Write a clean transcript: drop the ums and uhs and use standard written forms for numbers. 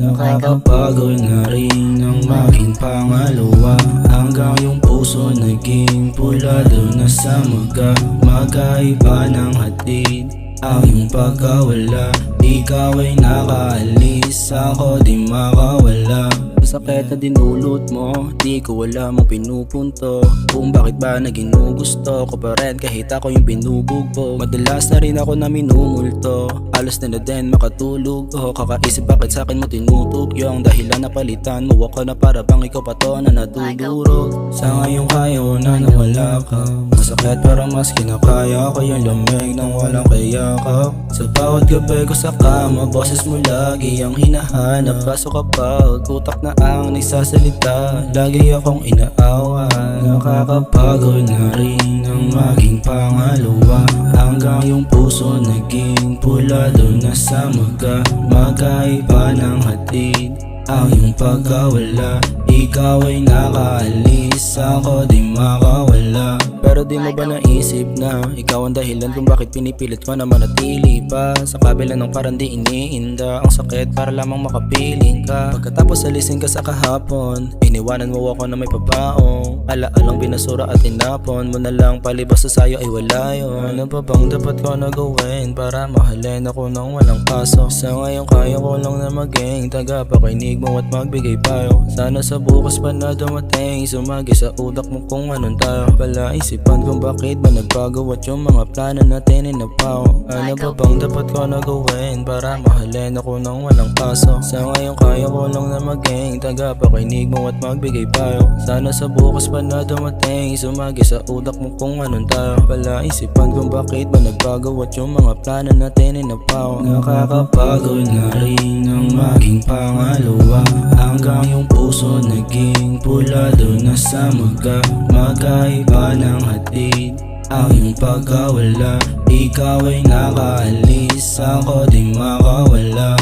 Nakakapagod na rin ang maging pangalawa, hanggang yung puso naging pulado na sa maga. Magkaiba ng hatid ang iyong pagkawala, ikaw ay nakaalis, ako di makawala. Sakit na dinulot mo, di ko alam ang pinupunto, kung bakit ba naging gusto ko pa rin kahit ako yung binubugbog. Madalas na rin ako na minumulto, halos na din makatulog o kakaisip bakit sa'kin mo tinutugyong. Dahilan na palitan mo ako na para bang ikaw pa to na nadudurog. Sa ngayong kaya ko na nawala ka, masakit pero mas kinakaya ko yung lamig ng walang kayakap. Sa bawat gabi ko sa kama, boses mo lagi ang hinahanap, kaso kapag utak na ang nagsasalita, lagi akong inaawan. Nakakapagod na rin ang maging pangalawa, hanggang yung puso naging pulado na sa maga. Magkaiba ng hatid ang iyong pagkawala, ikaw ay nakaalis, ako di makawala. Pero di mo ba naisip na ikaw ang dahilan kung bakit pinipilit ko na manatili pa sa kabila ng parang di iniinda ang sakit para lamang makapiling ka. Pagkatapos alisin ka sa kahapon, iniwanan mo ako na may pabaong alaalang binasura at tinapon mo na lang, palibas sa sayo ay wala yun. Ano pa bang dapat ko na gawin para mahalin ako ng walang kaso? Sa ngayon kaya ko lang na maging tagapakinig mo at magbigay payo. Sana sa bukas pa na dumating, sumagi sa utak mo kung anong tayo. Pala isipan kung bakit ba nagbago at yung mga plano natin inapaw. Ano ba bang dapat ko na gawin para mahalin ako ng walang kaso? Sa ngayon kaya ko lang na maging tagapakinig mo at magbigay payo. Sana sa bukas pa na dumating, sumagi sa utak mo kung anong tayo. Pala isipan kung bakit ba nagbago at yung mga plano natin inapaw. Nakakapagod na rin ang maging pangalawa, hanggang yung puso naging pulado na sa maga. Magkaiba ng hatid ang iyong pagkawala, ikaw ay nakaalis, ako di makawala.